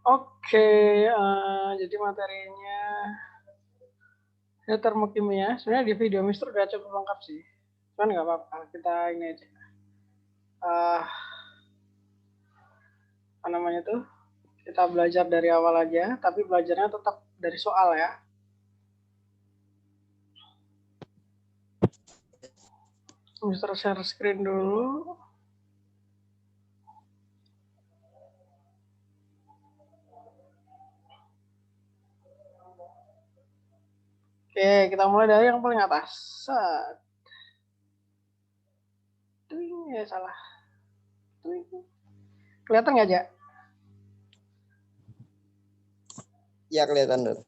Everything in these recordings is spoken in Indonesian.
Oke, jadi materinya ya termokimia. Sebenarnya di video Mister udah cukup lengkap sih. Cuman nggak apa-apa, kita ini aja. Apa namanya tuh? Kita belajar dari awal aja, tapi belajarnya tetap dari soal ya. Mister share screen dulu. Oke, kita mulai dari yang paling atas. Set. Tuing, ya salah. Tuing. Kelihatan nggak aja? Ya kelihatan dulu.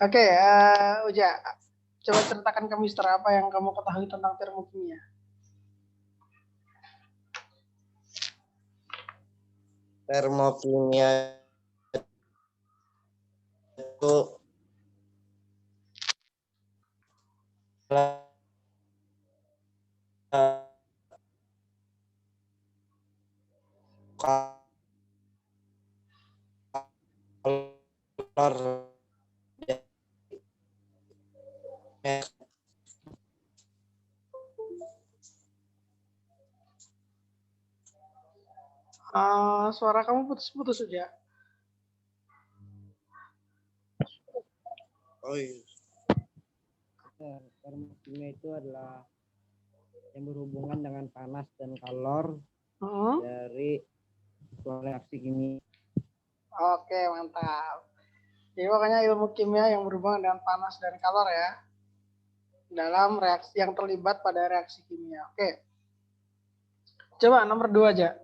Oke, Uja, coba ceritakan ke Mister apa yang kamu ketahui tentang termokimia. Termokimia itu kolor Suara kamu putus-putus Uja. Oh iya. Termokimia itu adalah yang berhubungan dengan panas dan kalor dari reaksi kimia. Oke, mantap. Jadi makanya ilmu kimia yang berhubungan dengan panas dan kalor ya, dalam reaksi yang terlibat pada reaksi kimia. Oke. Coba nomor 2 aja.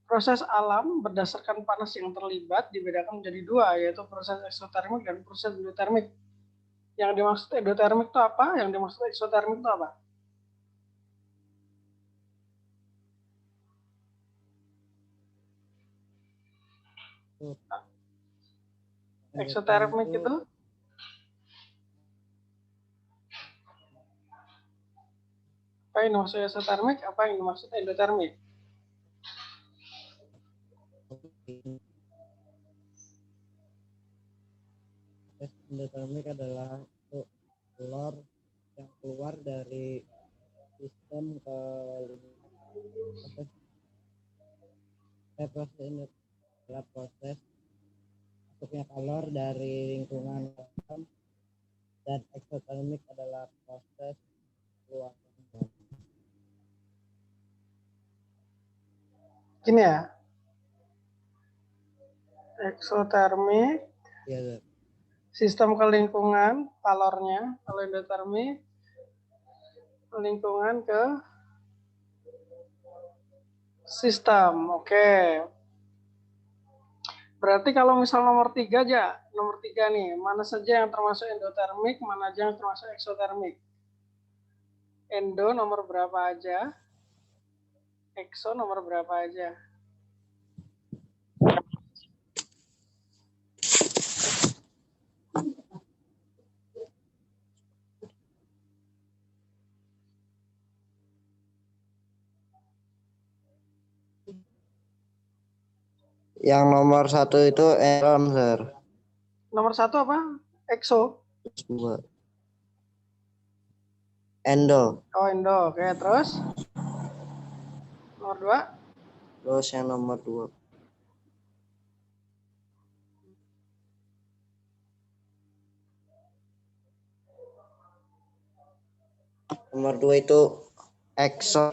Proses alam berdasarkan panas yang terlibat dibedakan menjadi dua, yaitu proses eksotermik dan proses endotermik. Yang dimaksud endotermik itu apa? Yang dimaksud eksotermik itu apa? Eksotermik itu apa yang dimaksud eksotermik? Apa yang dimaksud endotermik? Endotermik adalah telur yang keluar dari sistem ke proses ini adalah proses masuknya kalor dari lingkungan dalam, dan eksotermik adalah proses keluar. Gini ya, eksotermik Ya, sistem ke lingkungan kalornya, kalau endotermik lingkungan ke sistem. Oke. Berarti kalau misal nomor 3 aja, nomor 3 nih, mana saja yang termasuk endotermik, mana aja yang termasuk eksotermik? Endo nomor berapa aja? Exo nomor berapa aja? yang nomor 1 itu endom, sir. Nomor 1 apa? Exo. Dua. Endo. Oh, endo. Oke, terus? Nomor 2? Terus yang nomor 2. Nomor 2 itu exo.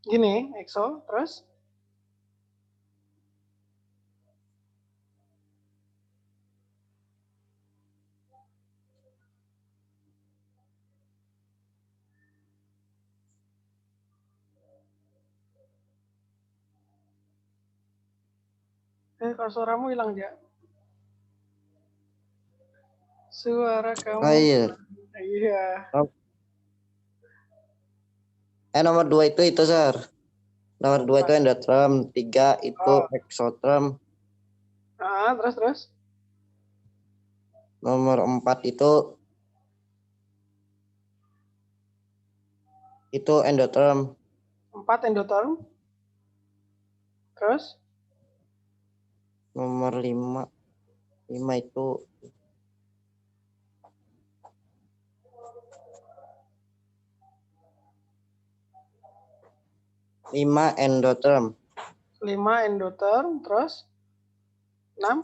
Gini, exo, terus? Kalau suaramu hilang, Ja. Suara kamu. Oh iya. Iya. Nomor 2 itu, sir. Nomor 2 itu endoterm, 3 itu exoterm. Terus? Nomor 4 itu endoterm. 4 endoterm. Terus? Nomor 5. 5 itu endoterm. 5 endoterm, terus 6?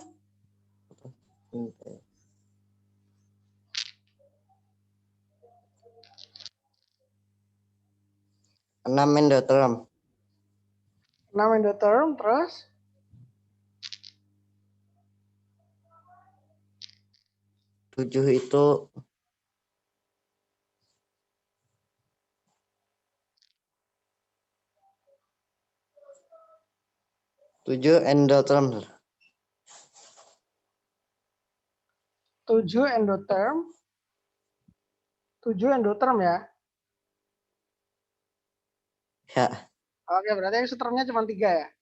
6 endoterm. 6 endoterm, terus? 7 itu 7 endoterm. 7 endoterm. 7 endoterm ya? Ya. Oke, berarti eksotermnya cuma 3 ya?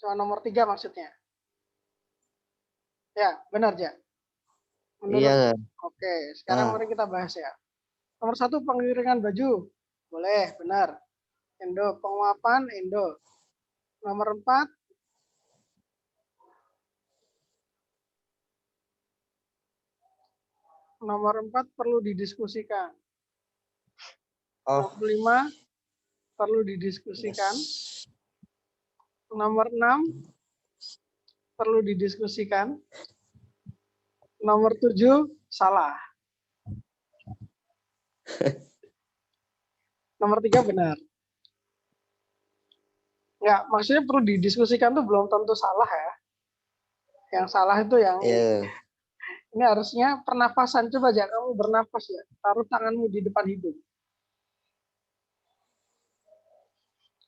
Cuma nomor 3 maksudnya? Ya, benar, Ja? Menurut. Iya. Oke, sekarang mari kita bahas ya. Nomor 1, pengiringan baju. Boleh, benar. Endo, penguapan, endo. Nomor 4, perlu didiskusikan. Nomor 5, perlu didiskusikan. Yes. Nomor 6, perlu didiskusikan. Nomor 7, salah. Nomor 3, benar. Enggak, maksudnya perlu didiskusikan tuh belum tentu salah ya. Yang salah itu yang ini harusnya pernafasan. Coba aja kamu bernafas ya. Taruh tanganmu di depan hidung.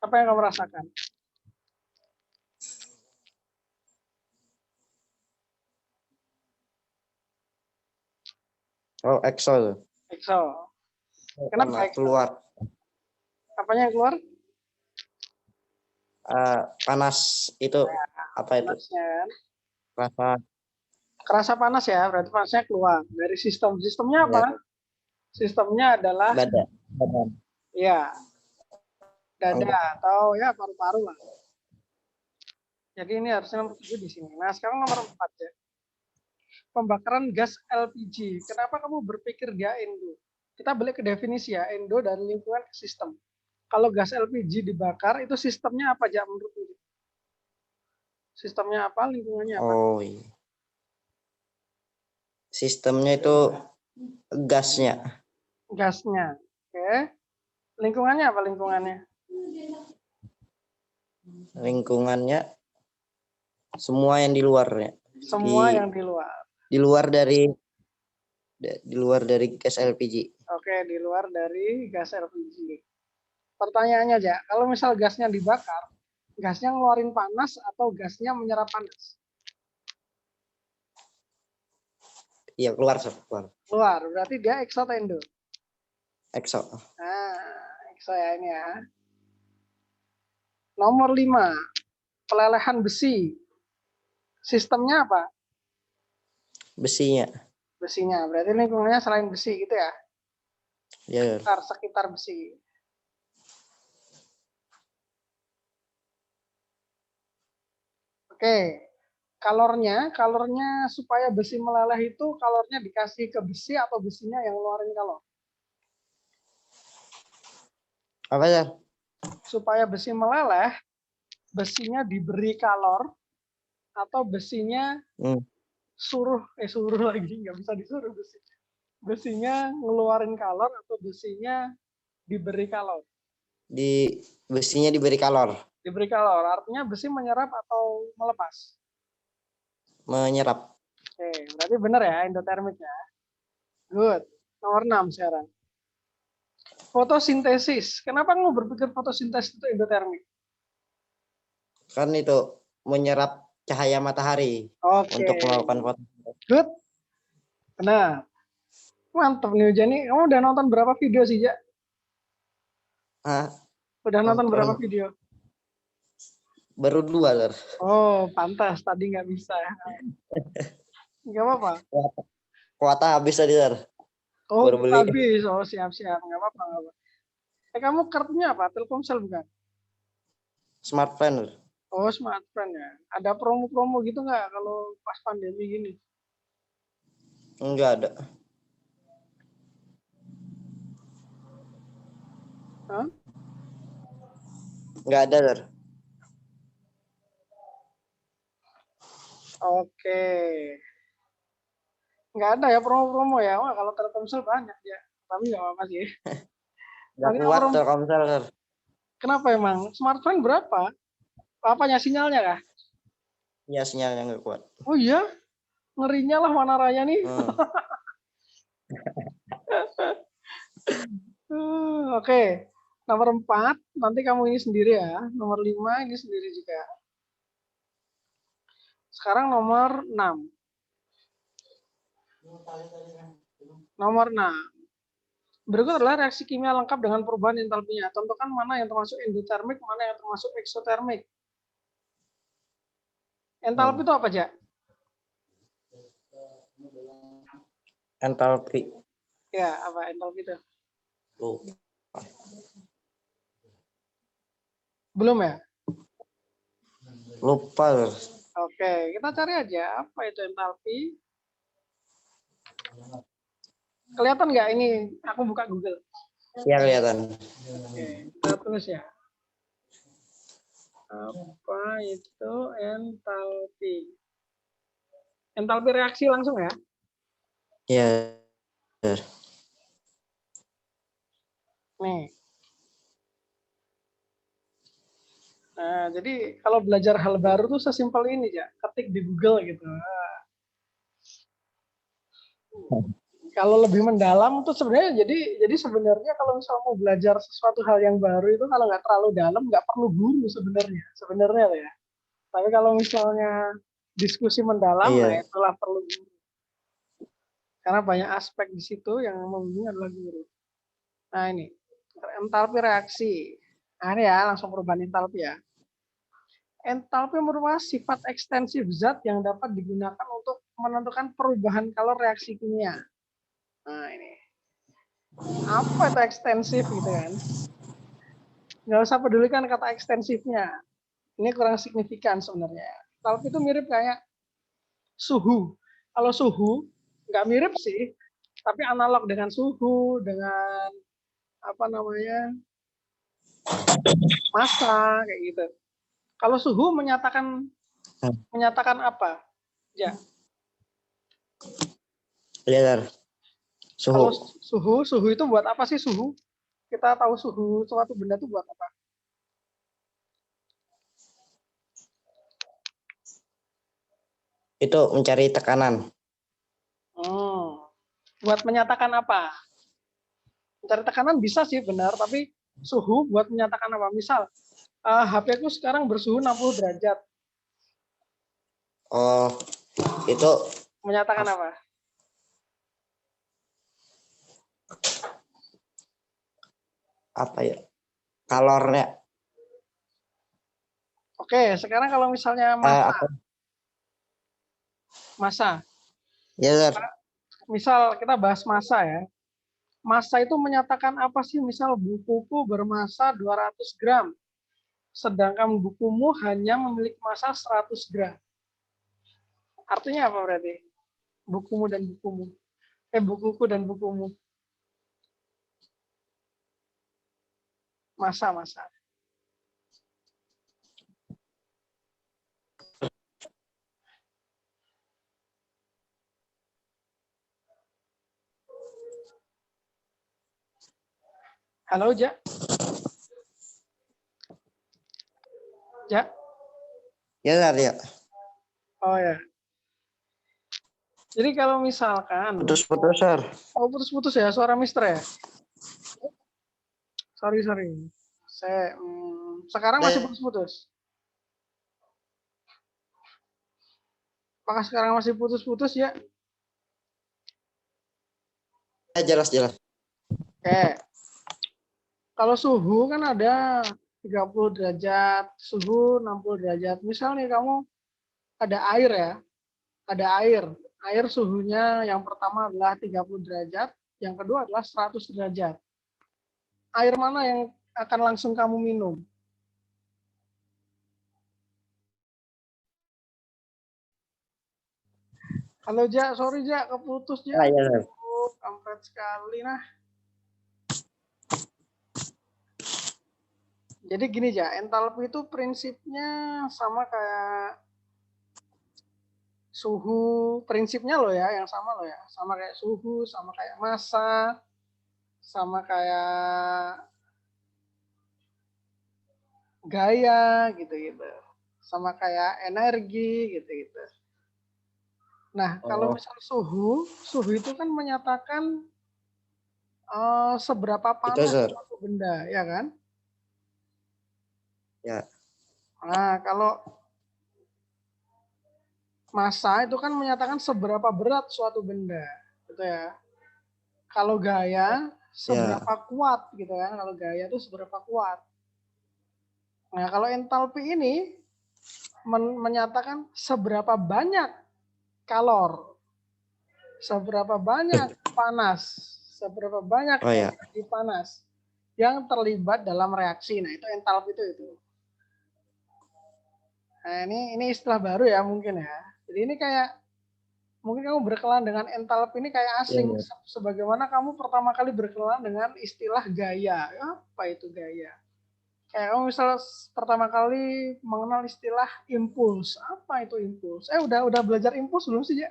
Apa yang kamu rasakan? Oh, exo. Exo. Kenapa exo? Keluar. Apanya yang keluar? Panas itu. Apa itu? Kerasa panas ya, berarti panasnya keluar dari sistem. Sistemnya apa? Sistemnya adalah badan. Ya, dada atau ya paru-paru lah. Jadi ini harusnya nomor 7 di sini. Nah, sekarang nomor 4 ya. Pembakaran gas LPG. Kenapa kamu berpikir dia endo? Kita balik ke definisi ya, endo dari lingkungan ke sistem. Kalau gas LPG dibakar, itu sistemnya apa aja menurut lu? Sistemnya apa? Lingkungannya apa? Oh iya. Sistemnya itu gasnya. Gasnya. Oke. Lingkungannya apa lingkungannya? Lingkungannya semua yang di luarnya. Semua yang di luar. Di luar dari gas LPG. Oke, di luar dari gas LPG. Pertanyaannya aja, kalau misal gasnya dibakar, gasnya ngeluarin panas atau gasnya menyerap panas? Iya, keluar. Keluar, berarti dia exo atau endo? Exo. Nah, exo ya ini ya. Nomor 5, pelelehan besi. Sistemnya apa? Besinya. Besinya, berarti lingkungannya selain besi gitu ya? Ya. Sekitar besi. Oke, kalornya supaya besi meleleh itu kalornya dikasih ke besi atau besinya yang ngeluarin kalor? Apa ya? Supaya besi meleleh, besinya diberi kalor atau besinya suruh lagi, nggak bisa disuruh besi. Besinya ngeluarin kalor atau besinya diberi kalor? Besinya diberi kalor. Diberi kalor, artinya besi menyerap atau melepas? Menyerap. Oke, berarti benar ya endotermik ya. Good. Nomor 6 sekarang. Fotosintesis. Kenapa kamu berpikir fotosintesis itu endotermik? Kan itu menyerap cahaya matahari untuk melakukan fotosintesis. Good. Benar. Mantap nih Jani. Kamu udah nonton berapa video sih, Ja? Udah nonton berapa video? Baru 2, Lur. Oh, pantas. Tadi nggak bisa ya. Nggak apa-apa. Kuota habis tadi, Lur. Oh, Baru beli. habis. Oh, siap-siap. Nggak apa-apa, nggak apa-apa. Kamu kartunya apa? Telkomsel bukan? Smartphone. Oh, smartphone ya. Ada promo-promo gitu nggak kalau pas pandemi gini? Enggak ada. Hah? Enggak ada, Sir. Oke. Nggak ada ya promo-promo ya? Wah, kalau Telkomsel banyak ya. Tapi nggak apa-apa sih. Enggak Paling kuat promo. Telkomsel, Sir. Kenapa emang? Smartphone berapa? Apanya sinyalnya kah? Iya, sinyalnya enggak kuat. Oh iya? Ngerinya lah Mana Raya nih. Oke. Nomor 4, nanti kamu ini sendiri ya. Nomor 5 ini sendiri juga. Sekarang nomor 6. Nomor 6. Berikut adalah reaksi kimia lengkap dengan perubahan entalpinya. Contohkan mana yang termasuk endotermik, mana yang termasuk eksotermik. Entalpi itu apa aja? Entalpi. Ya, apa entalpi itu? Belum ya? Lupa, Sir. Oke, kita cari aja apa itu entalpi. Kelihatan nggak ini? Aku buka Google. Iya, kelihatan. Oke, kita tulis ya. Apa itu entalpi? Entalpi reaksi langsung ya? Iya, Sir. Nih. Nah, jadi kalau belajar hal baru tuh sesimpel ini ya, ketik di Google gitu. Kalau lebih mendalam tuh sebenarnya jadi sebenarnya kalau misal mau belajar sesuatu hal yang baru itu kalau nggak terlalu dalam nggak perlu guru sebenarnya ya. Tapi kalau misalnya diskusi mendalam, nah Iya. itulah perlu guru. Karena banyak aspek di situ yang membimbing adalah guru. Nah ini entalpi reaksi. Nah ini ya langsung perubahan entalpi ya. Entalpi merupakan sifat ekstensif zat yang dapat digunakan untuk menentukan perubahan kalor reaksi kimia. Nah ini. Apa itu ekstensif gitu kan? Nggak usah pedulikan kata ekstensifnya. Ini kurang signifikan sebenarnya. Entalpi itu mirip kayak suhu. Kalau suhu nggak mirip sih, tapi analog dengan suhu, dengan apa namanya massa kayak gitu. Kalau suhu menyatakan apa? Ya. Iya, Sir. Kalau Suhu. suhu itu buat apa sih suhu? Kita tahu suhu suatu benda itu buat apa? Itu mencari tekanan. Buat menyatakan apa? Mencari tekanan bisa sih benar, tapi suhu buat menyatakan apa? Misal, HP ku sekarang bersuhu 60 derajat. Oh, itu Menyatakan apa? Apa ya? Kalornya. Oke, sekarang kalau misalnya massa. Ya, Sir. Misal kita bahas massa ya. Massa itu menyatakan apa sih? Misal bukuku bermassa 200 gram. Sedangkan bukumu hanya memiliki massa 100 gram. Artinya apa berarti? Bukumu dan bukumu. Bukuku dan bukumu. Massa. Halo, Ja? Ja? Ya, Sir, ya. Oh ya. Jadi kalau misalkan Putus-putus, Sir. Oh, putus-putus ya suara Mister ya? Sorry. Saya sekarang masih putus-putus. Apakah sekarang masih putus-putus ya? Jelas. Oke. Kalau suhu kan ada 30 derajat, suhu 60 derajat. Misalnya kamu ada air ya. Ada air. Air suhunya yang pertama adalah 30 derajat, yang kedua adalah 100 derajat. Air mana yang akan langsung kamu minum? Halo Jak, sorry Jak, keputus Jak. Ya, Sir. Kampret sekali nah. Jadi gini Jak, entalpi itu prinsipnya sama kayak suhu, prinsipnya loh ya, yang sama loh ya. Sama kayak suhu, sama kayak massa, sama kayak gaya gitu-gitu. Sama kayak energi gitu-gitu. Nah, kalau misal suhu itu kan menyatakan seberapa Itu, panas Sir. suatu benda, ya kan? Ya. Nah, kalau massa itu kan menyatakan seberapa berat suatu benda, gitu ya. Kalau gaya seberapa kuat, gitu kan? Kalau gaya itu seberapa kuat. Nah, kalau entalpi ini menyatakan seberapa banyak kalor, seberapa banyak panas, seberapa banyak energi panas yang terlibat dalam reaksi. Nah, itu entalpi itu. Nah, ini istilah baru ya mungkin ya. Jadi ini kayak mungkin kamu berkenalan dengan entalpi ini kayak asing, sebagaimana kamu pertama kali berkenalan dengan istilah gaya. Apa itu gaya? Kayak kamu misalnya pertama kali mengenal istilah impuls. Apa itu impuls? Udah belajar impuls belum sih, Ya?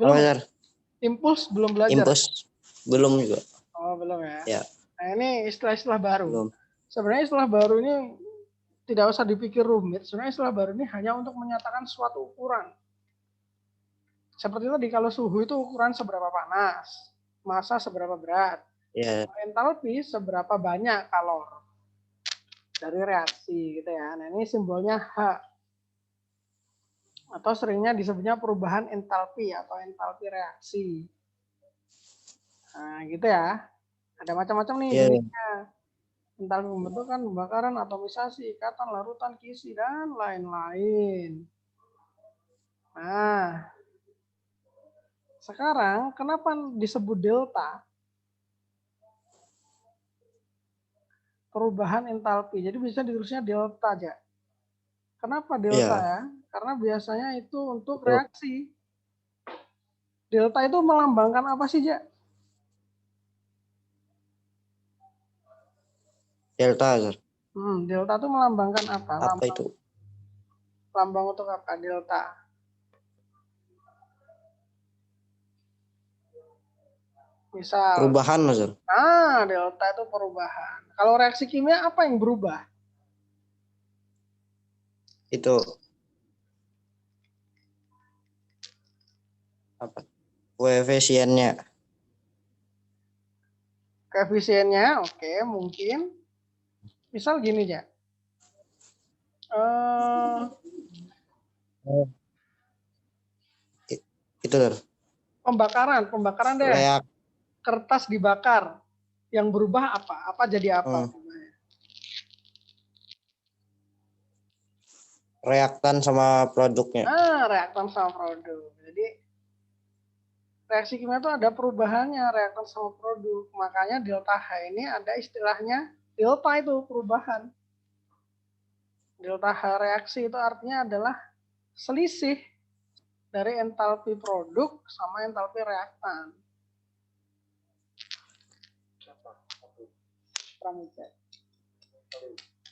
Belum ya? Impuls belum belajar? Impuls belum juga. Oh, belum ya? Ya. Nah, ini istilah-istilah baru. Belum. Sebenarnya istilah baru ini tidak usah dipikir rumit. Sebenarnya istilah baru ini hanya untuk menyatakan suatu ukuran. Seperti tadi, kalau suhu itu ukuran seberapa panas, massa seberapa berat, entalpi seberapa banyak kalor dari reaksi gitu ya. Nah, ini simbolnya H. Atau seringnya disebutnya perubahan entalpi atau entalpi reaksi. Nah, gitu ya. Ada macam-macam nih jenisnya. Entalpi pembentukan, pembakaran, atomisasi, ikatan, larutan, kisi, dan lain-lain. Nah, sekarang kenapa disebut delta? Perubahan entalpi. Jadi bisa ditulisnya delta aja. Kenapa delta ya? Karena biasanya itu untuk reaksi. Delta itu melambangkan apa sih, Jak? Delta, Sir. Delta itu melambangkan apa? Apa itu? Lambang untuk apa? Delta. Misal. Perubahan, Sir. Delta itu perubahan. Kalau reaksi kimia apa yang berubah? Itu apa? Koefisiennya. Koefisiennya, oke, mungkin. Misal gini, ya. Itu, Sir. Pembakaran deh. Kertas dibakar. Yang berubah apa? Apa jadi apa? Reaktan sama produknya. Reaktan sama produk. Jadi reaksi kimia itu ada perubahannya, reaktan sama produk. Makanya delta H ini ada istilahnya delta itu perubahan. Delta H reaksi itu artinya adalah selisih dari entalpi produk sama entalpi reaktan.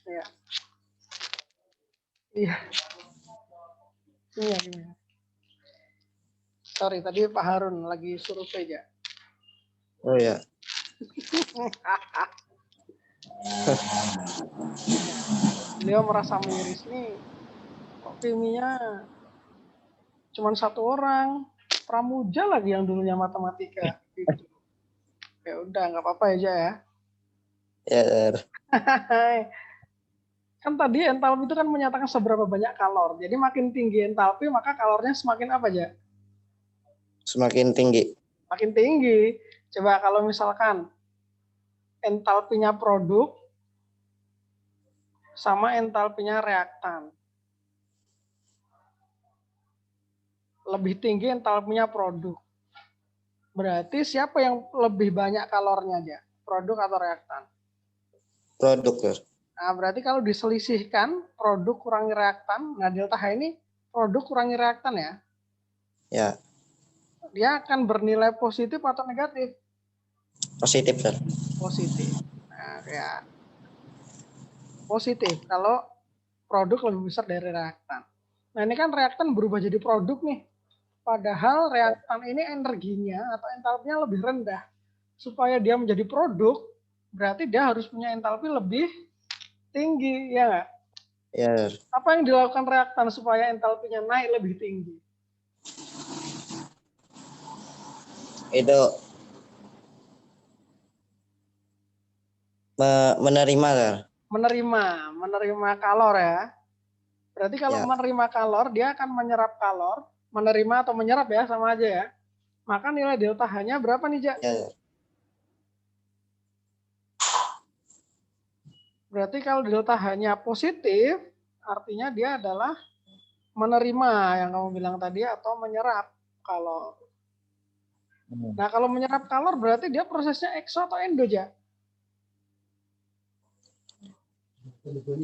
Iya. Iya. Iya. Sorry, tadi Pak Harun lagi survei aja. Oh ya. Beliau merasa miris nih. Kok kimia cuma satu orang, Pramuja lagi yang dulunya matematika. Gitu. Ya udah, nggak apa-apa aja ya. Ya, Sir. Kan tadi entalpi itu kan menyatakan seberapa banyak kalor. Jadi makin tinggi entalpi, maka kalornya semakin apa aja? Semakin tinggi. Makin tinggi. Coba kalau misalkan entalpinya produk sama entalpinya reaktan. lebih tinggi entalpinya produk. Berarti siapa yang lebih banyak kalornya aja? Produk atau reaktan? Produk, Sir. Nah, berarti kalau diselisihkan produk kurangi reaktan, nah delta H ini produk kurangi reaktan ya. Ya, Dia akan bernilai positif atau negatif? positif, Sir. Positif. Nah, ya. Positif kalau produk lebih besar dari reaktan. Nah, ini kan reaktan berubah jadi produk nih. Padahal reaktan ini energinya atau entalpinya lebih rendah. Supaya dia menjadi produk, berarti dia harus punya entalpi lebih tinggi, ya nggak? Ya, Sir. Apa yang dilakukan reaktan supaya entalpinya naik lebih tinggi? Itu menerima, Sir. Menerima kalor ya. Berarti kalau Ya. menerima kalor, dia akan menyerap kalor, menerima atau menyerap ya, sama aja ya. Maka nilai delta H-nya berapa nih, Jak? Ya, Sir. Berarti kalau delta H-nya positif, artinya dia adalah menerima yang kamu bilang tadi atau menyerap kalor. Nah, kalau menyerap kalor berarti dia prosesnya ekso atau endo, Jak?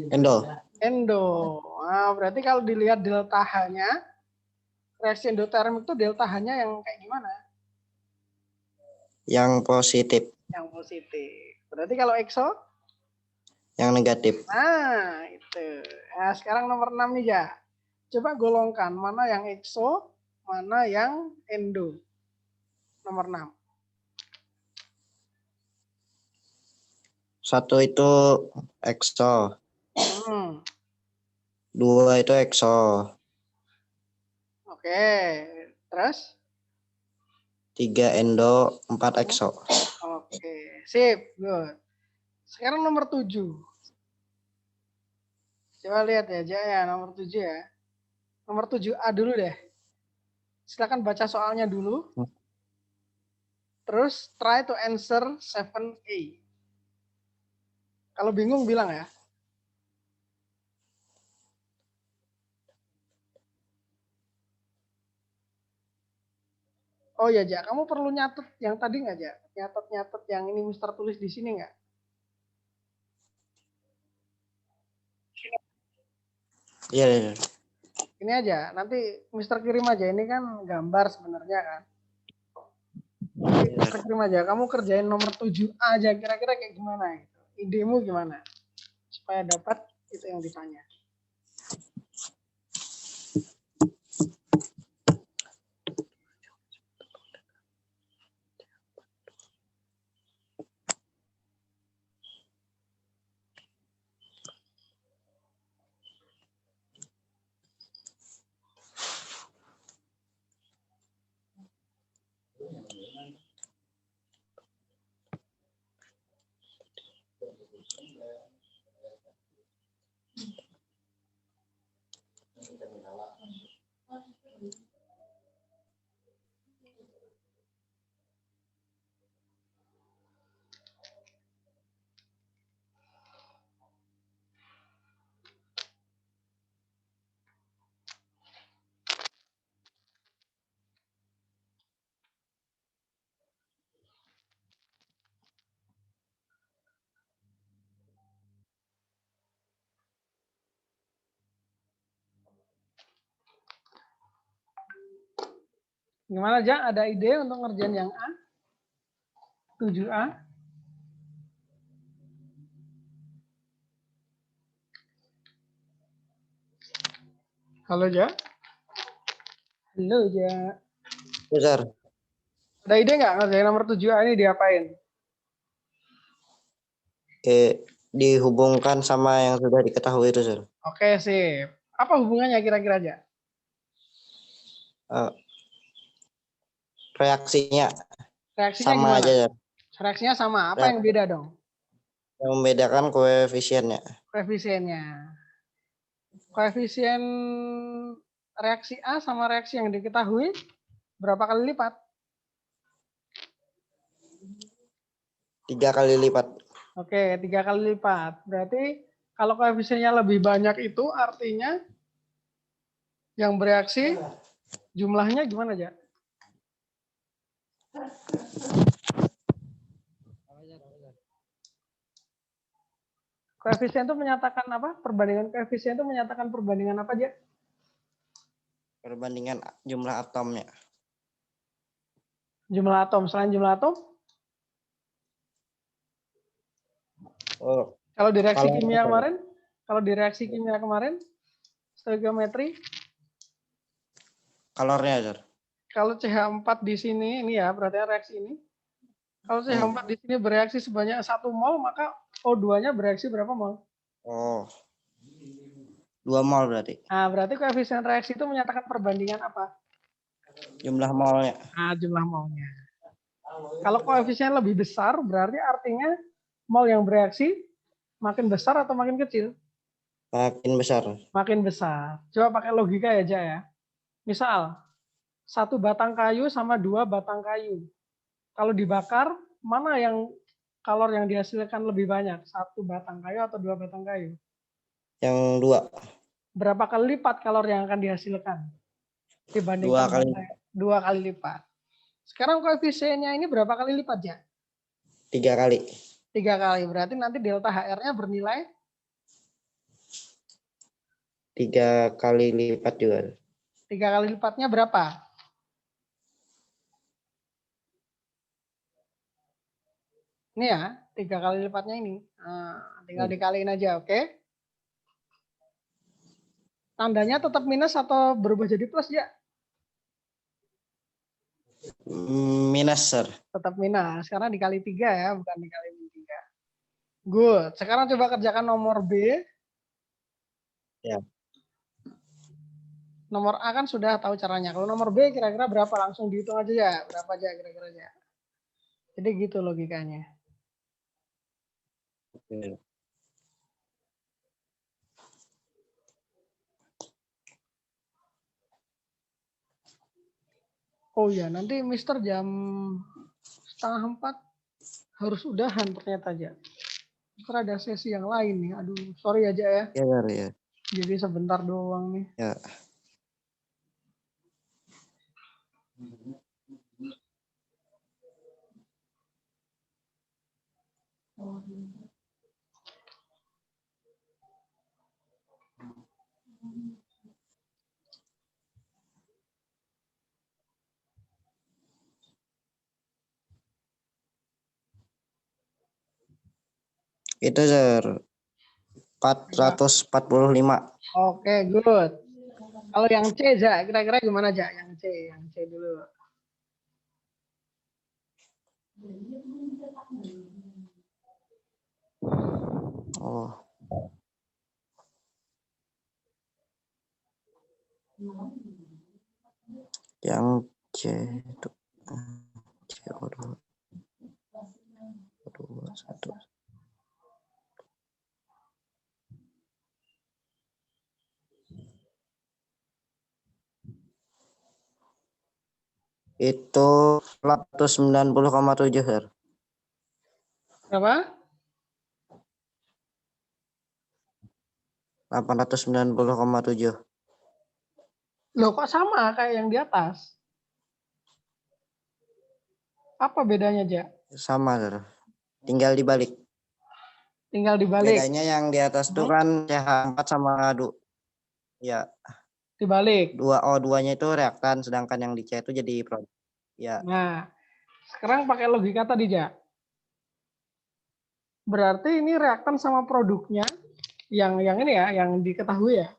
Endo. Endo. Nah, berarti kalau dilihat delta H-nya, reaksi endoterm itu delta H-nya yang kayak gimana? Yang positif. Yang positif. Berarti kalau ekso? Yang negatif. Nah, itu. Nah, sekarang nomor 6 nih, Ya. Coba golongkan mana yang ekso, mana yang endo. Nomor 6. 1 itu exo. 2 itu exo. Oke. Terus? 3 endo, 4 exo. Oke. Sip. Good. Sekarang nomor 7. Coba lihat ya, Jaya. Nomor 7 ya. Nomor 7A dulu deh. Silakan baca soalnya dulu. Terus try to answer 7A. Kalau bingung bilang ya. Oh ya, Jak, kamu perlu nyatet yang tadi nggak, Jak? Nyatet yang ini Mister tulis di sini nggak? Iya, iya. Ini aja, nanti Mister kirim aja. Ini kan gambar sebenarnya kan. Mister kirim aja. Kamu kerjain nomor 7A aja. Kira-kira kayak gimana? Gitu. Idemu gimana? Supaya dapat itu yang ditanya. Gimana, Jak? Ada ide untuk ngerjain yang A? 7A? Halo, Jak? Halo, Jak. Besar. Ada ide nggak ngerjain nomor 7A ini diapain? Dihubungkan sama yang sudah diketahui itu, Sir. Oke, sip. Apa hubungannya kira-kira, Jak? Reaksinya Reaksinya sama gimana? aja, Sir. Reaksinya sama. Apa yang beda dong? Yang membedakan koefisiennya. Koefisiennya. Koefisien reaksi A sama reaksi yang diketahui berapa kali lipat? 3 kali lipat. Oke, 3 kali lipat. Berarti kalau koefisiennya lebih banyak itu artinya yang bereaksi Jumlahnya gimana aja? Koefisien itu menyatakan apa? Perbandingan koefisien itu menyatakan perbandingan apa aja? Perbandingan jumlah atomnya. Jumlah atom. Selain jumlah atom? Oh, Kalau di reaksi kalau kimia kemarin? Kalau di reaksi kimia kemarin? Stoikiometri? kalornya, Sir. Kalau CH4 di sini, ini ya, berarti reaksi ini. Kalau CH4 di sini bereaksi sebanyak 1 mol, maka O2-nya bereaksi berapa mol? Oh, 2 mol berarti. Nah, berarti koefisien reaksi itu menyatakan perbandingan apa? Jumlah molnya. Nah, jumlah molnya. Kalau koefisien lebih besar, berarti artinya mol yang bereaksi makin besar atau makin kecil? Makin besar. Makin besar. Coba pakai logika aja ya. Misal, 1 batang kayu sama 2 batang kayu. Kalau dibakar, mana yang kalor yang dihasilkan lebih banyak? 1 batang kayu atau 2 batang kayu? Yang 2. Berapa kali lipat kalor yang akan dihasilkan? Dibandingkan 2 kali lipat. Sekarang koefisiennya ini berapa kali lipat ya? 3 kali. 3 kali. Berarti nanti delta HR-nya bernilai 3 kali lipat juga. 3 kali lipatnya berapa? Ini ya, 3 kali lipatnya ini. Nah, tinggal dikaliin aja, oke? Tandanya tetap minus atau berubah jadi plus ya? Minus, Sir. Tetap minus, karena dikali 3 ya, bukan dikali 3. Good. Sekarang coba kerjakan nomor B. Ya. Nomor A kan sudah tahu caranya. Kalau nomor B kira-kira berapa? Langsung dihitung aja ya. Berapa aja kira-kira aja. Jadi gitu logikanya. Oke. Oh ya, nanti Mister jam 3:30 harus udahan ternyata aja. Mister ada sesi yang lain nih. Aduh, sorry aja ya. Ya, Sir, ya. Jadi sebentar doang nih. Ya. Itu, Sir. 445. Oke, good. Kalau yang C, Ja, kira-kira gimana, Ja? Yang C dulu. Oh. Yang C itu CO2. 1. Itu 490,7, Sir. Berapa? 890,7. Loh, kok sama kayak yang di atas? Apa bedanya, Ja? Sama, Sir. Tinggal dibalik. Tinggal dibalik. Bedanya yang di atas itu kan CH4 sama ya. Dibalik. O2-nya itu reaktan, sedangkan yang di C itu jadi produk. Ya. Nah, sekarang pakai logika tadi, Ja. Berarti ini reaktan sama produknya yang ini ya, yang diketahui ya.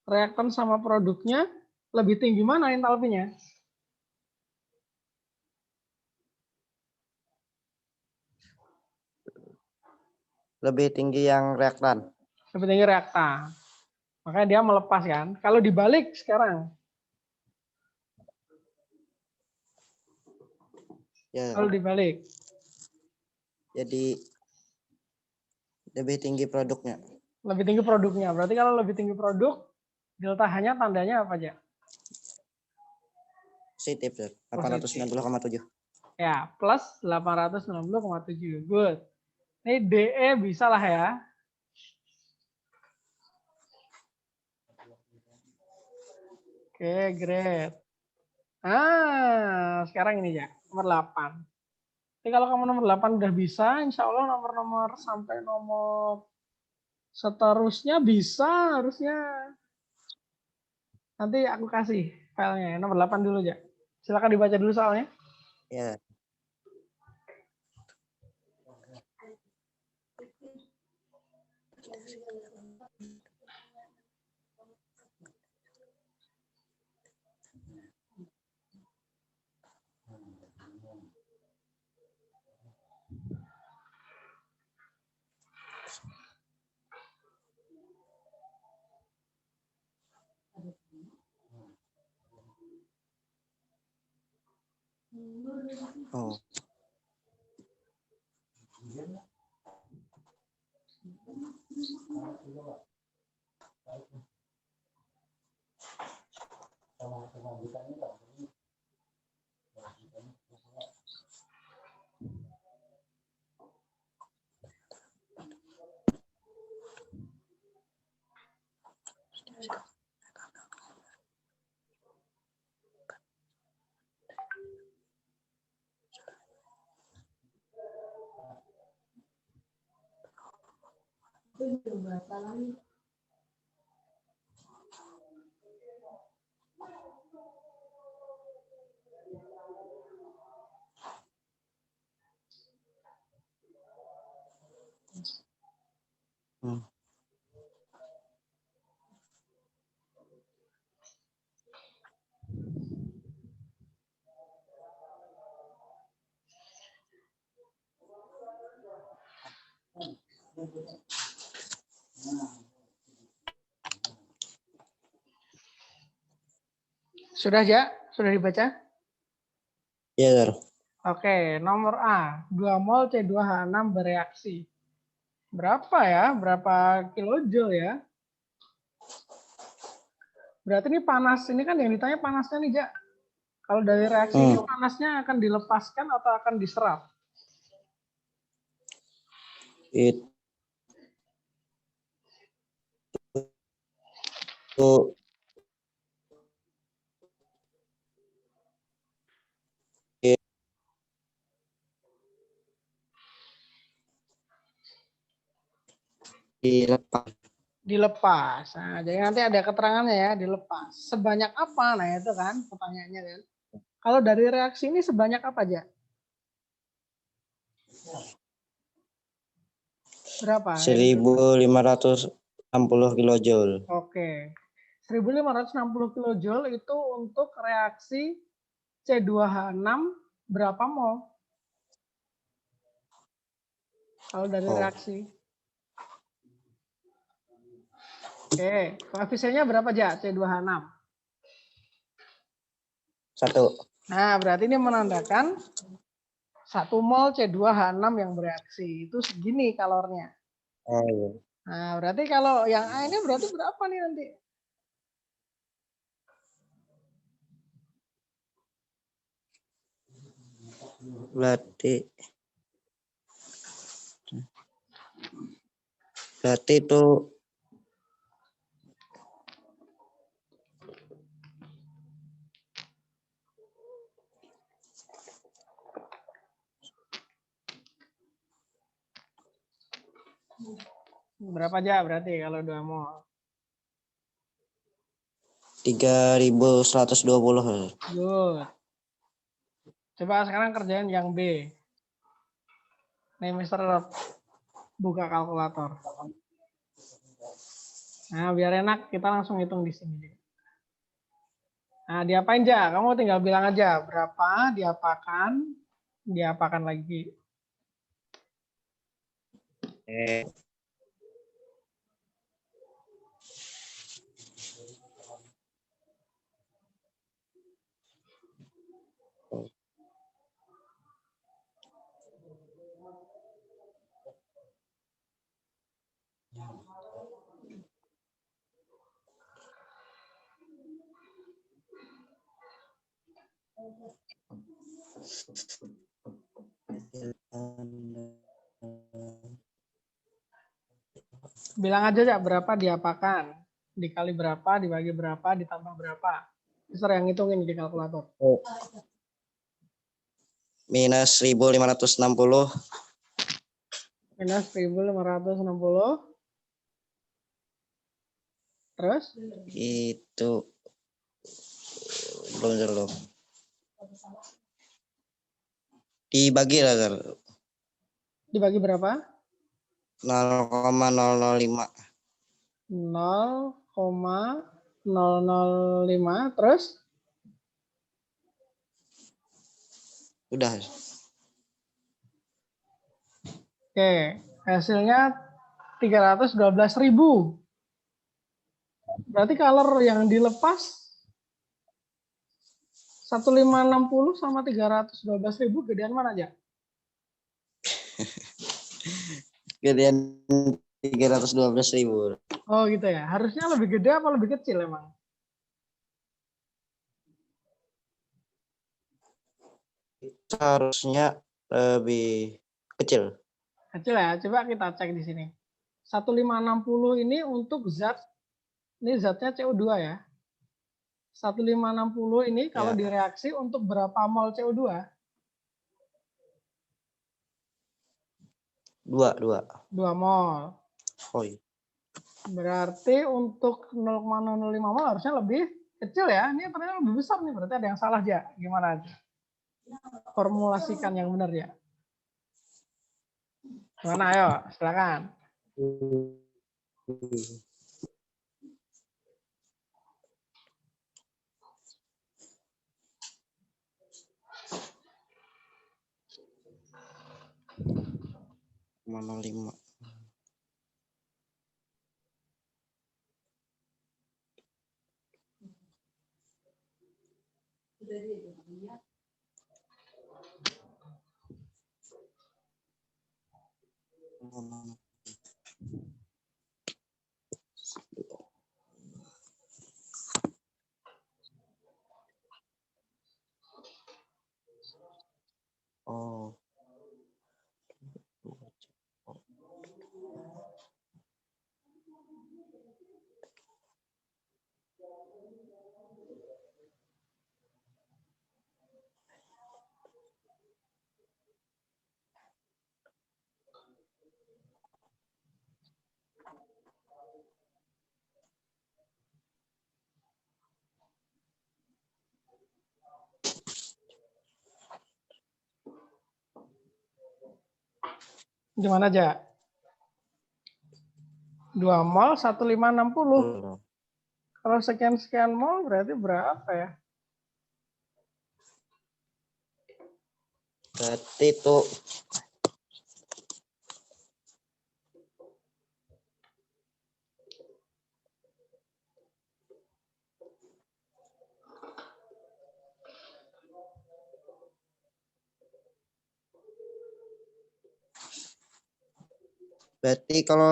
Reaktan sama produknya lebih tinggi mana entalpinya? Lebih tinggi yang reaktan. Lebih tinggi reaktan. Makanya dia melepas kan. Kalau dibalik sekarang. Ya. Kalau dibalik. Jadi lebih tinggi produknya. Lebih tinggi produknya. Berarti kalau lebih tinggi produk, delta H-nya tandanya apa aja? Positif, Sir. 890,7. Ya, plus 890,7. Good. Ini DE bisa lah ya. Oke, great. Sekarang ini ya, nomor 8. Jadi kalau kamu nomor 8 udah bisa, insya Allah nomor-nomor sampai nomor seterusnya bisa harusnya. Nanti aku kasih filenya, nomor 8 dulu aja. Silakan dibaca dulu soalnya. Ya. Oh. Hmm. Sudah ya? Sudah dibaca? Ya, Sir. Oke, nomor A. 2 mol C2H6 bereaksi. Berapa ya? Berapa kilojoule ya? Berarti ini panas. Ini kan yang ditanya panasnya nih, Ja. Kalau dari reaksi ini panasnya akan dilepaskan atau akan diserap? Itu dilepas. Dilepas. Nah, jadi nanti ada keterangannya ya, dilepas. Sebanyak apa? Nah, itu kan pertanyaannya kan. Kalau dari reaksi ini sebanyak apa aja? Berapa? 1560 kilojoule. Oke. 1560 kilojoule itu untuk reaksi C2H6 berapa mol? Kalau dari reaksi. Oke, koefisiennya berapa aja C2H6? 1. Nah, berarti ini menandakan 1 mol C2H6 yang bereaksi. Itu segini kalornya. Oh, iya. Nah, berarti kalau yang A ini berarti berapa nih nanti? Berarti itu Berapa aja berarti kalau 2 mol? 3120. Good. Coba sekarang kerjain yang B. Nih, Mister buka kalkulator. Nah, biar enak kita langsung hitung di sini. Nah, diapain aja? Kamu tinggal bilang aja berapa, diapakan, diapakan lagi. Bilang aja ya berapa diapakan, dikali berapa, dibagi berapa, ditambah berapa. Mister yang ngitungin di kalkulator. Oh. Minus 1560. Minus 1560. Terus? Itu belum. Dibagi lah, Sir. Dibagi berapa? 0,005. 0,005. Terus? Udah. Oke, hasilnya 312.000. Berarti color yang dilepas 1560 sama 312.000 gedean mana aja? Gedean 312.000. Oh gitu ya. Harusnya lebih gede apa lebih kecil emang? Seharusnya lebih kecil. Kecil ya. Coba kita cek di sini. 1560 ini untuk zat, ini zatnya CO2 ya. 1560 ini kalau Ya. direaksi untuk berapa mol CO2? 2 mol. Oh iya. Berarti untuk 0,005 mol harusnya lebih kecil ya. Ini ternyata lebih besar nih. Berarti ada yang salah ya. Gimana aja? Formulasikan yang benar ya. Gimana ayo, silakan. Mana 5. Oh. Gimana aja? 2 mol 1560. Kalau sekian-sekian mol berarti berapa ya? Berarti itu kalau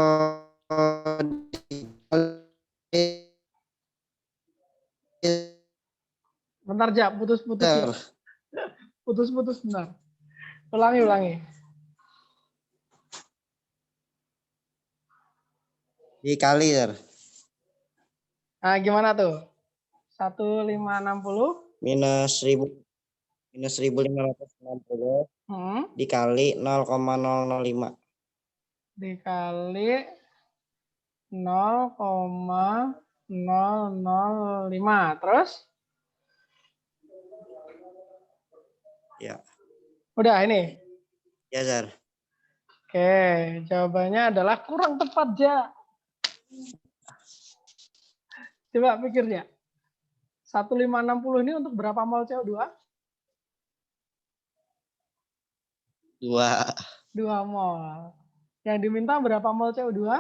Bentar aja, putus-putus ya. Putus-putus bentar. Ulangi. dikali, Sir. Nah, gimana tuh? 1560 Minus 1560 dikali 0,005. dikali 0,005. Terus? Ya. Udah ini. Ya, Sir. Oke, jawabannya adalah kurang tepat, Ja. Coba pikir ya. 1560 ini untuk berapa mol CO2? 2 mol. Yang diminta berapa mol CO2?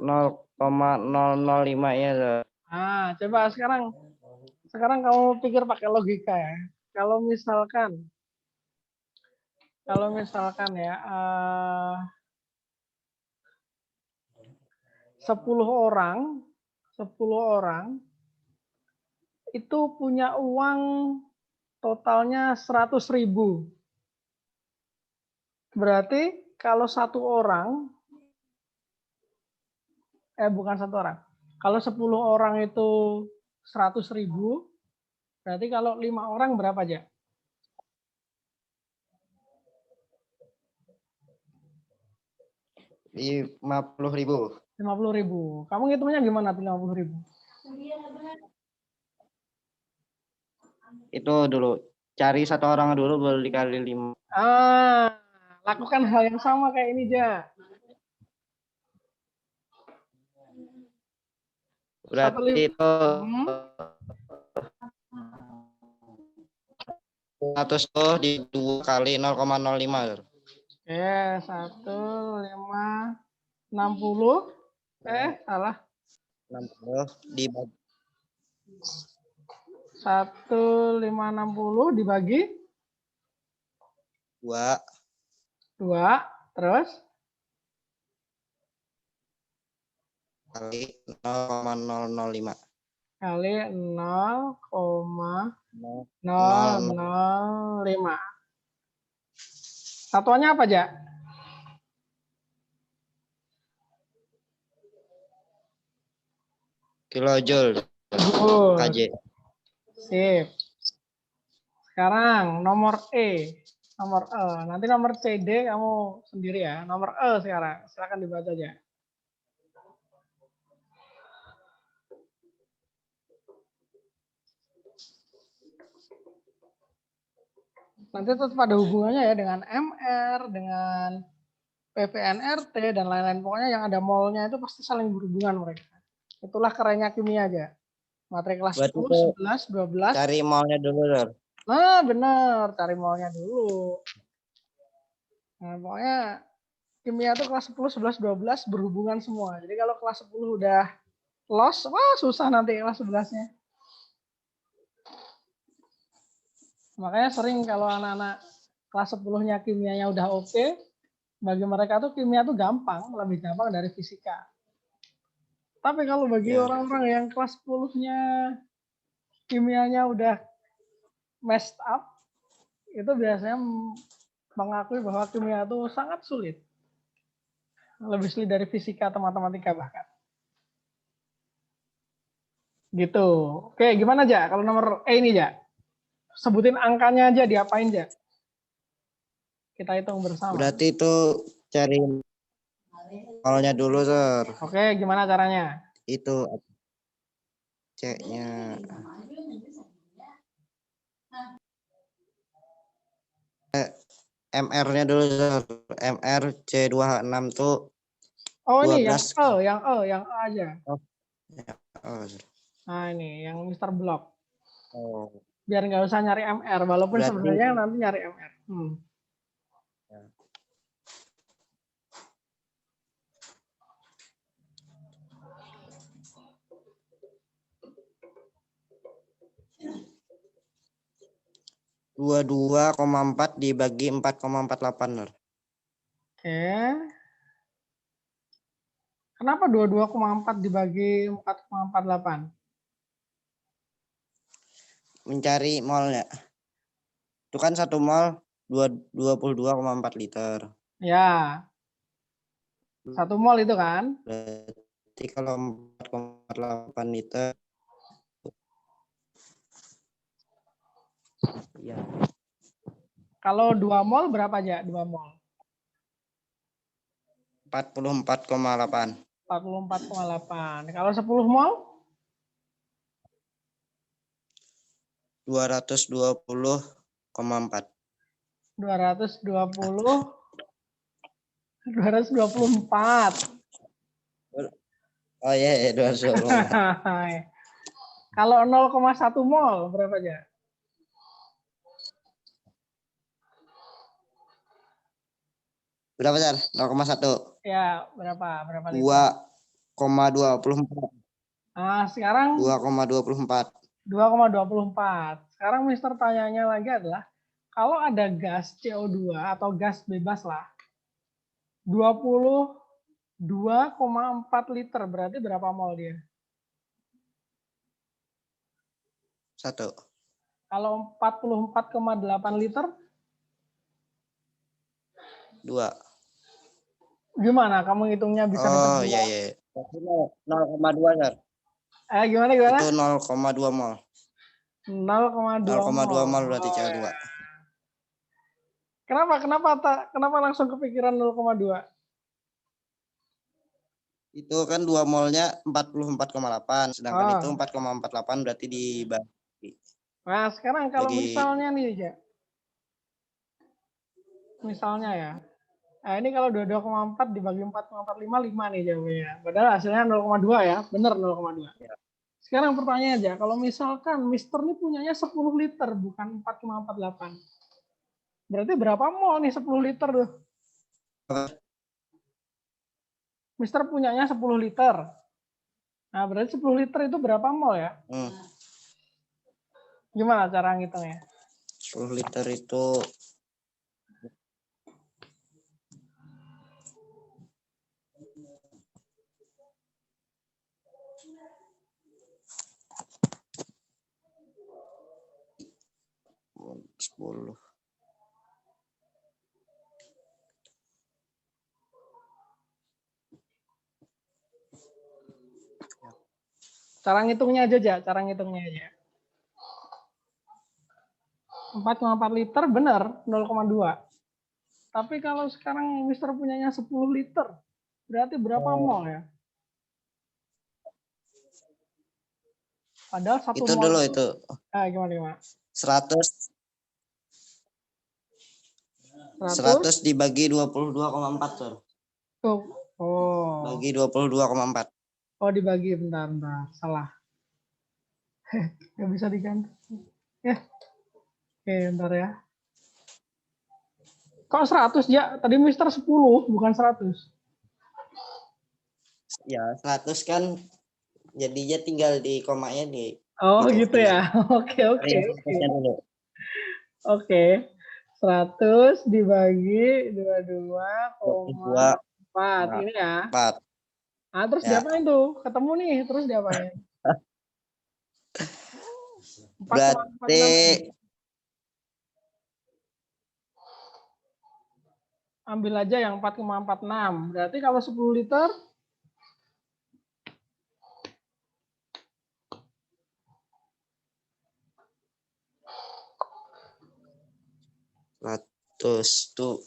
0,005 ya, Sir. Nah, coba sekarang kamu pikir pakai logika ya. Kalau misalkan ya 10 orang itu punya uang totalnya 100.000. Berarti kalau satu orang bukan 1 orang. Kalau 10 orang itu 100.000, berarti kalau 5 orang berapa aja? Di 50.000. 50.000. Kamu ngitungnya gimana tuh 50.000? Itu dulu. Cari 1 orang dulu baru dikali 5. Lakukan hal yang sama kayak ini, Ja. Berarti itu 100 tuh di 2 kali 0,05. Oke, 1,560. Salah. 60 dibagi 1,560 dibagi 2 terus kali 0,005. kali 0,005. Satuannya apa, Ja? Kilojoule. KJ. Sip. Sekarang nomor E. Nomor E. Nanti nomor C, D kamu sendiri ya. Nomor E sekarang. Silakan dibaca aja. Nanti tetap ada hubungannya ya dengan MR, dengan PPNRT, dan lain-lain. Pokoknya yang ada molnya itu pasti saling berhubungan mereka. Itulah kerennya kimia aja. Materi kelas 10, 11, 12. Cari molnya dulu, Lur. Nah, benar. Cari molnya dulu. Nah, pokoknya kimia itu kelas 10, 11, 12 berhubungan semua. Jadi kalau kelas 10 udah lost, wah susah nanti kelas 11-nya. Makanya sering kalau anak-anak kelas 10-nya kimianya udah oke, bagi mereka tuh kimia tuh gampang, lebih gampang dari fisika. Tapi kalau bagi orang-orang yang kelas 10-nya kimianya udah messed up, itu biasanya mengakui bahwa kimia itu sangat sulit. Lebih sulit dari fisika atau matematika bahkan. Gitu. Oke, gimana aja kalau nomor E ini, Ja? Sebutin angkanya aja, diapain, Ja? Kita hitung bersama. Berarti itu cari molnya dulu, Sir. Oke, gimana caranya? Itu C-nya. MR-nya dulu, Sir. MR C2H6 tuh Oh, 12. ini yang E aja. Oh, ya. Sir. Nah, ini yang Mr. Block. Oh. Biar nggak usah nyari MR, walaupun Berarti sebenarnya nanti nyari MR. Ya. Dua 2,4 dibagi 4,48. Oke. Kenapa 22,4 dibagi 4,48? Mencari molnya. Itu kan 1 mol 22,4 liter. Ya. 1 mol itu kan? Berarti kalau 4,48 liter. Ya. Kalau 2 mol berapa aja? 2 mol. 44,8. 44,8. Kalau 10 mol? 220,4. 224. Oh iya, 224. Kalau 0,1 mol berapa aja? Berapa, Sar? 0,1. Ya, berapa? Berapa liter? 2,24. Nah, sekarang 2,24. 2,24. Sekarang Mister tanyanya lagi adalah, kalau ada gas CO2 atau gas bebas lah, 22,4 liter, berarti berapa mol dia? 1. Kalau 44,8 liter? 2. Gimana? Kamu hitungnya bisa dapat 2? Oh iya. Berarti 0,2 Sir. Gimana gimana? Itu 0,2 mol. 0,2 0,2 mol. mol berarti Oh, CO2. ya. Kenapa langsung kepikiran 0,2? Itu kan 2 molnya 44,8, sedangkan itu 4,48 berarti dibagi. Nah, sekarang kalau misalnya nih, Ja. Misalnya ya. Nah, ini kalau 22,4 dibagi 4,45, 5 nih jawabannya. Padahal hasilnya 0,2 ya. Benar 0,2. Ya. Sekarang pertanyaan aja, kalau misalkan Mister ini punyanya 10 liter, bukan 4,48. Berarti berapa mol nih 10 liter tuh? Mister punyanya 10 liter. Nah, berarti 10 liter itu berapa mol ya? Gimana cara ngitungnya? 10 liter itu sepuluh. Cara ngitungnya aja, Ja. Cara ngitungnya aja. 4,4 liter benar 0,2. Tapi kalau sekarang Mister punyanya 10 liter, berarti berapa mol ya? Padahal 1 itu mol dulu itu. Gimana? 100 dibagi 22,4 Sir. Oh. Bagi 22,4. Oh, dibagi, bentar. Salah. Nggak bisa diganti. Ya. Oke, bentar ya. Kok 100, ya? Tadi Mister 10, bukan 100. Ya, 100 kan jadinya tinggal di komanya di. Oh, gitu ya. Oke. Dulu. Oke. 100 dibagi 22,4. Ini ya. 4. Nah, terus Ya. diapain tuh? Ketemu nih, terus diapain? Berarti ambil aja yang 4,46. Berarti kalau 10 liter 100 tuh.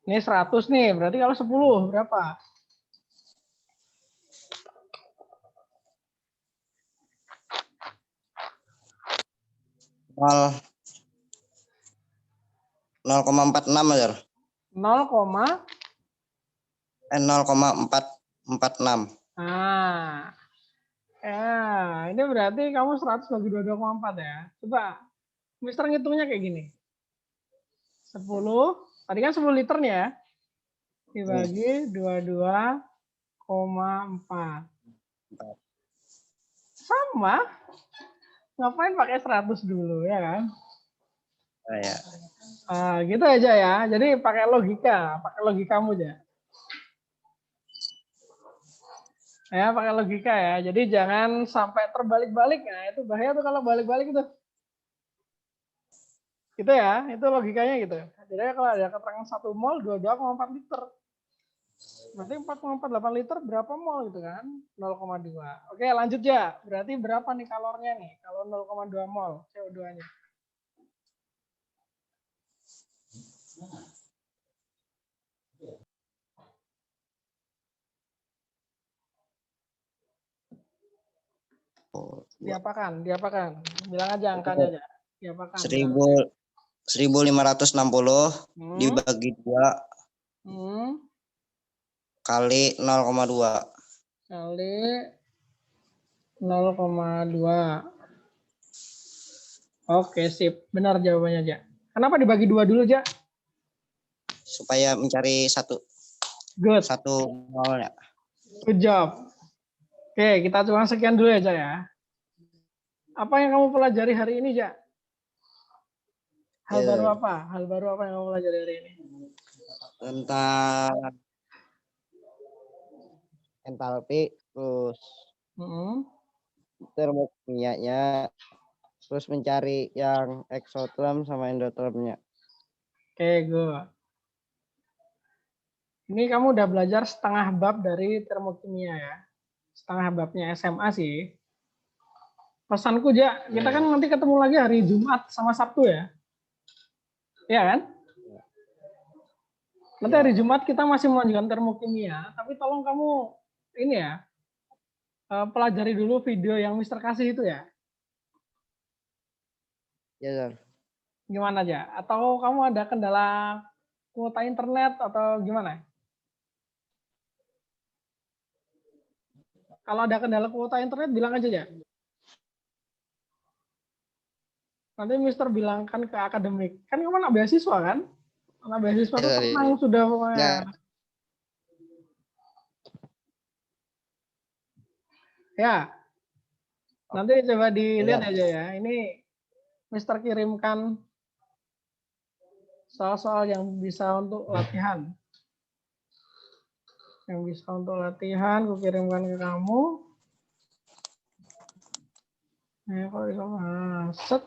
ini 100 nih. Berarti kalau 10 berapa? Nol 0,46 Sir. 0,446. Nah, ya, ini berarti kamu 100 bagi 22,4 ya. Coba, Mister ngitungnya kayak gini. 10, tadi kan 10 liter nih ya. Dibagi 22,4. Sama. Ngapain pakai 100 dulu, ya kan? Ya. Gitu aja ya. Jadi pakai logikamu aja. Ya, pakai logika ya. Jadi jangan sampai terbalik-balik. Nah, itu bahaya tuh kalau balik-balik itu. Gitu ya, itu logikanya gitu. Jadi kalau ada keterangan 1 mol 22,4 liter. Berarti 4,48 liter berapa mol gitu kan? 0,2. Oke, lanjut ya. Berarti berapa nih kalornya nih? Kalau 0,2 mol CO2-nya. Diapakan? Bilang aja angkanya aja. Diapakan? 1560 dibagi 2 kali 0,2 kali 0,2. Oke, sip. Benar jawabannya, Ja. Kenapa dibagi 2 dulu, Ja? supaya mencari satu molnya. Good job. Oke, kita coba sekian dulu ya, Ja ya. Apa yang kamu pelajari hari ini, Ja? Hal baru apa yang kamu pelajari hari ini? Tentang entalpi, terus termokimianya, terus mencari yang exotherm sama endothermnya. Oke, good. Ini kamu udah belajar setengah bab dari termokimia ya. Setengah babnya SMA sih. Pesanku aja, kita kan nanti ketemu lagi hari Jumat sama Sabtu ya. Iya kan? Nanti hari Jumat kita masih melanjutkan termokimia, tapi tolong kamu ini ya, pelajari dulu video yang Mister kasih itu ya. Ya, Sir. Gimana aja? Atau kamu ada kendala kuota internet atau gimana? Kalau ada kendala kuota internet bilang aja ya. Nanti Mister bilangkan ke akademik. Kan kamu anak beasiswa kan? Anak beasiswa itu tenang sudah pokoknya. Ya. Nanti coba dilihat aja ya. Ini Mister kirimkan soal-soal yang bisa untuk latihan. Yang bisa untuk latihan, aku kirimkan ke kamu. Nah, kalau bisa set.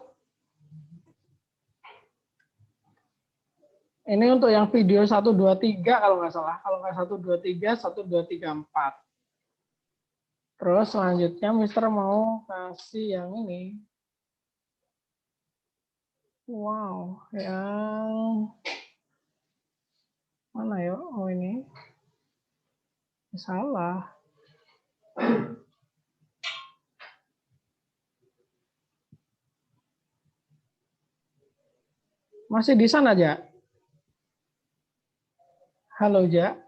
Ini untuk yang video 1, 2, 3 kalau nggak salah. Kalau nggak 1, 2, 3, 1, 2, 3, 4. Terus selanjutnya Mister mau kasih yang ini. Wow, yang mana ya? Oh ini. Salah. Masih di sana aja? Halo, Ja.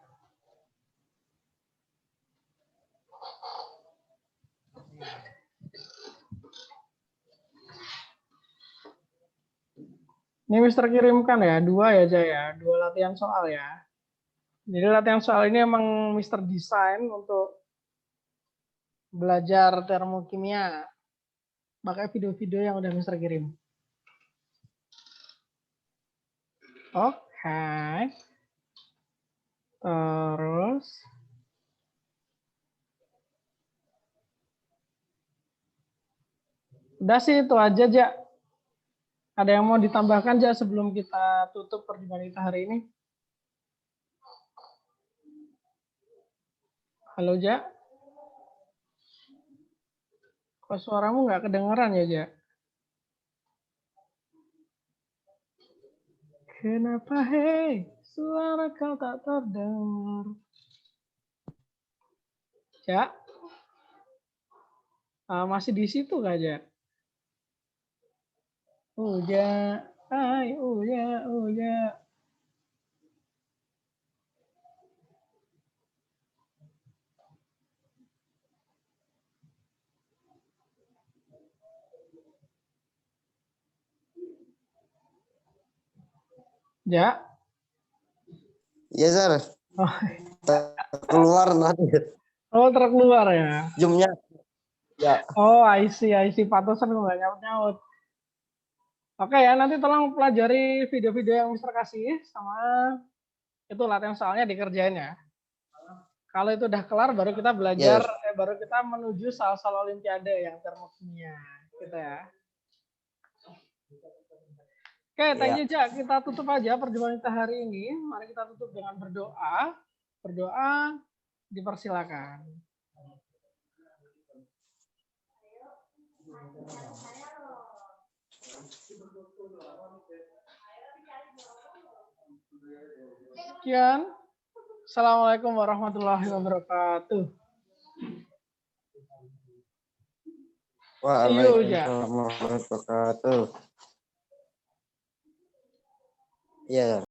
Ini Mister kirimkan ya, 2 ya, Ja ya. 2 latihan soal ya. Jadi latihan soal ini emang Mister desain untuk belajar termokimia. Pakai video-video yang udah Mister kirim. Oke. Terus udah sih itu aja, Ja. Ada yang mau ditambahkan, Ja, sebelum kita tutup perjumpaan kita hari ini? Halo, Ja. Kok suaramu nggak kedengeran ya, Ja? Kenapa, hei, suara kau tak terdengar? Ja? Masih di situ nggak, Ja? Ja. Hai, Ja. Ja? Iya, Sir. Oh, Keluar nanti. oh terkeluar ya? Zoom-nya. Ya. Oh, I see. Pantesan nggak nyaut-nyaut. Oke ya, nanti tolong pelajari video-video yang Mister kasih sama itu latihan soalnya dikerjain ya. Kalau itu udah kelar baru kita belajar, baru kita menuju soal-soal olimpiade yang termokimia gitu ya. Oke, thank you, Ja. Kita tutup aja perjumpaan kita hari ini. Mari kita tutup dengan berdoa. Berdoa dipersilakan. Sekian. Assalamualaikum warahmatullahi wabarakatuh. Waalaikumsalam warahmatullahi wabarakatuh. Iya.